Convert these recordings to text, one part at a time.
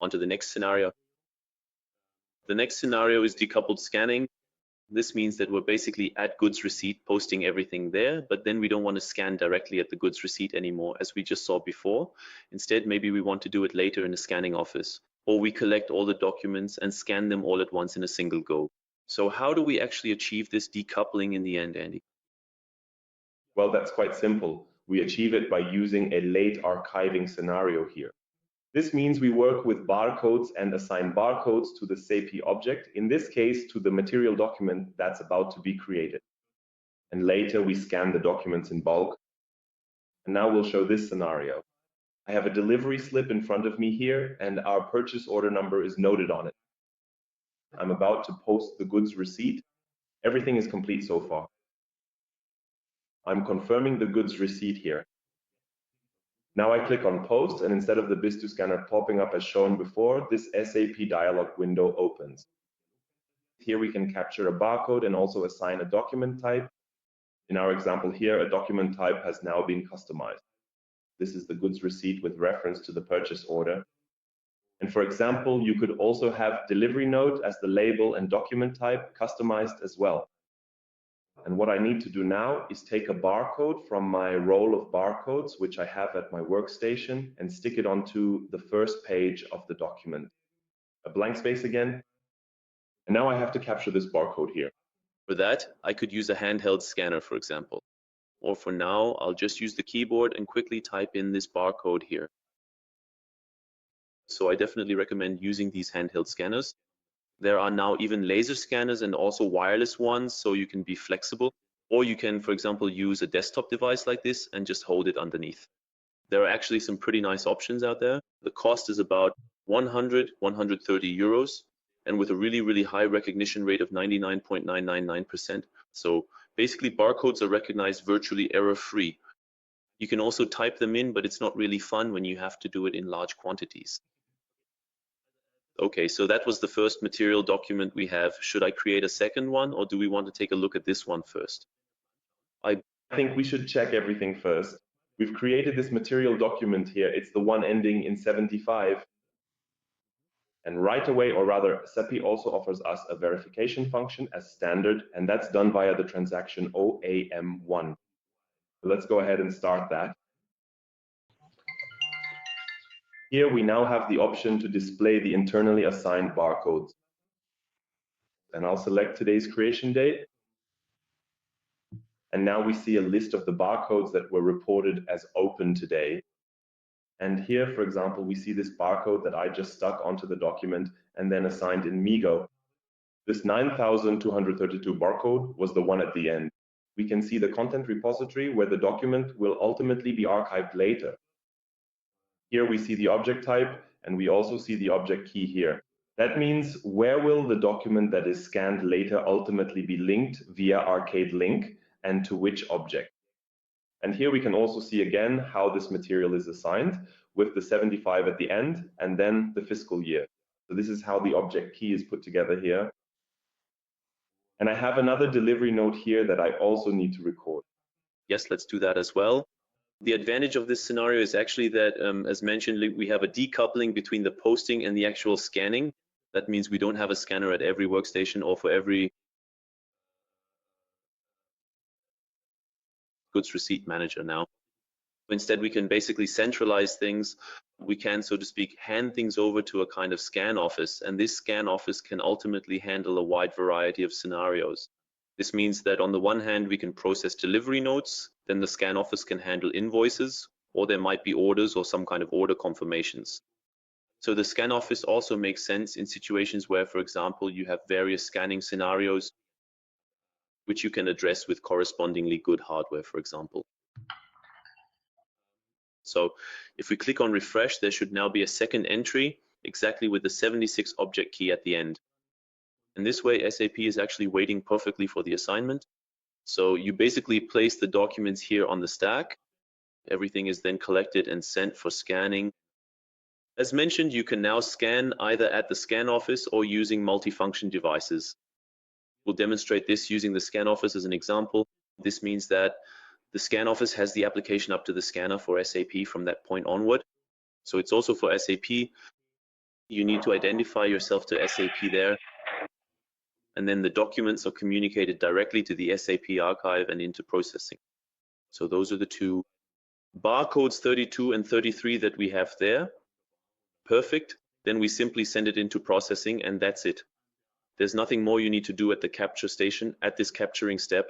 onto the next scenario. The next scenario is decoupled scanning. This means that we're basically at goods receipt posting everything there, but then we don't want to scan directly at the goods receipt anymore, as we just saw before. Instead, maybe we want to do it later in the scanning office, or we collect all the documents and scan them all at once in a single go. So how do we actually achieve this decoupling in the end, Andy? Well, that's quite simple. We achieve it by using a late archiving scenario here. This means we work with barcodes and assign barcodes to the SAP object, in this case to the material document that's about to be created. And later we scan the documents in bulk. And now we'll show this scenario. I have a delivery slip in front of me here, and our purchase order number is noted on it. I'm about to post the goods receipt. Everything is complete so far. I'm confirming the goods receipt here. Now I click on Post, and instead of the BIS2 scanner popping up as shown before, this SAP dialog window opens. Here we can capture a barcode and also assign a document type. In our example here, a document type has now been customized. This is the goods receipt with reference to the purchase order. And for example, you could also have delivery note as the label and document type customized as well. And what I need to do now is take a barcode from my roll of barcodes, which I have at my workstation, and stick it onto the first page of the document. A blank space again. And now I have to capture this barcode here. For that, I could use a handheld scanner, for example. Or for now, I'll just use the keyboard and quickly type in this barcode here. So I definitely recommend using these handheld scanners. There are now even laser scanners and also wireless ones, so you can be flexible. Or you can, for example, use a desktop device like this and just hold it underneath. There are actually some pretty nice options out there. The cost is about 100, 130 euros, and with a really, really high recognition rate of 99.999%. So basically, barcodes are recognized virtually error-free. You can also type them in, but it's not really fun when you have to do it in large quantities. Okay, so that was the first material document we have. Should I create a second one, or do we want to take a look at this one first? I think we should check everything first. We've created this material document here. It's the one ending in 75. And right away, or rather, SAP also offers us a verification function as standard, and that's done via the transaction OAM1. Let's go ahead and start that. Here we now have the option to display the internally assigned barcodes. And I'll select today's creation date. And now we see a list of the barcodes that were reported as open today. And here, for example, we see this barcode that I just stuck onto the document and then assigned in Migo. This 9232 barcode was the one at the end. We can see the content repository where the document will ultimately be archived later. Here we see the object type, and we also see the object key here. That means where will the document that is scanned later ultimately be linked via arcade link, and to which object. And here we can also see again how this material is assigned with the 75 at the end and then the fiscal year. So this is how the object key is put together here. And I have another delivery note here that I also need to record. Yes, let's do that as well. The advantage of this scenario is actually that, as mentioned, we have a decoupling between the posting and the actual scanning. That means we don't have a scanner at every workstation or for every goods receipt manager now. Instead, we can basically centralize things. We can, so to speak, hand things over to a kind of scan office, and this scan office can ultimately handle a wide variety of scenarios. This means that on the one hand, we can process delivery notes, then the scan office can handle invoices, or there might be orders or some kind of order confirmations. So the scan office also makes sense in situations where, for example, you have various scanning scenarios which you can address with correspondingly good hardware, for example. So if we click on refresh, there should now be a second entry exactly with the 76 object key at the end. And this way, SAP is actually waiting perfectly for the assignment. So you basically place the documents here on the stack. Everything is then collected and sent for scanning. As mentioned, you can now scan either at the scan office or using multifunction devices. We'll demonstrate this using the scan office as an example. This means that the scan office has the application up to the scanner for SAP from that point onward. So it's also for SAP You need to identify yourself to SAP there, and then the documents are communicated directly to the SAP archive and into processing. So those are the two barcodes 32 and 33 that we have there. Perfect. Then we simply send it into processing, and that's it. There's nothing more you need to do at the capture station, at this capturing step.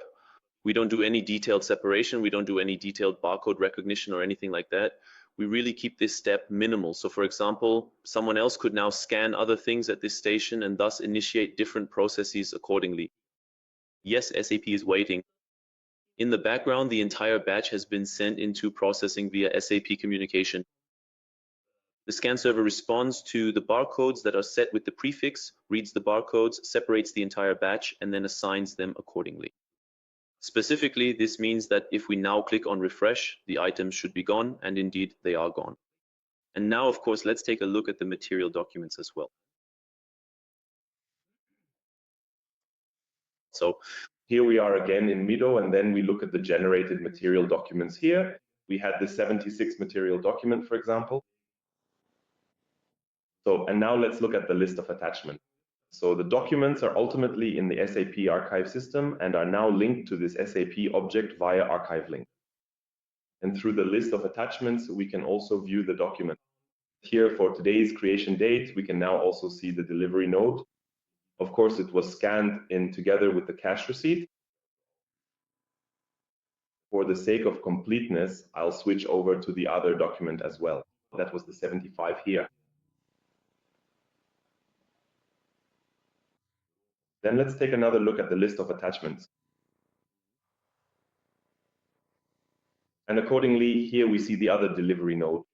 We don't do any detailed separation. We don't do any detailed barcode recognition or anything like that. We really keep this step minimal. So for example, someone else could now scan other things at this station and thus initiate different processes accordingly. Yes, SAP is waiting. In the background, the entire batch has been sent into processing via SAP communication. The scan server responds to the barcodes that are set with the prefix, reads the barcodes, separates the entire batch, and then assigns them accordingly. Specifically, this means that if we now click on refresh, the items should be gone, and indeed they are gone. And now, of course, let's take a look at the material documents as well. So here we are again in Mido, and then we look at the generated material documents here. We had the 76 material document, for example. And now let's look at the list of attachments. So the documents are ultimately in the SAP archive system and are now linked to this SAP object via archive link. And through the list of attachments, we can also view the document. Here for today's creation date, we can now also see the delivery note. Of course, it was scanned in together with the cash receipt. For the sake of completeness, I'll switch over to the other document as well. That was the 75 here. Then let's take another look at the list of attachments. And accordingly, here we see the other delivery note.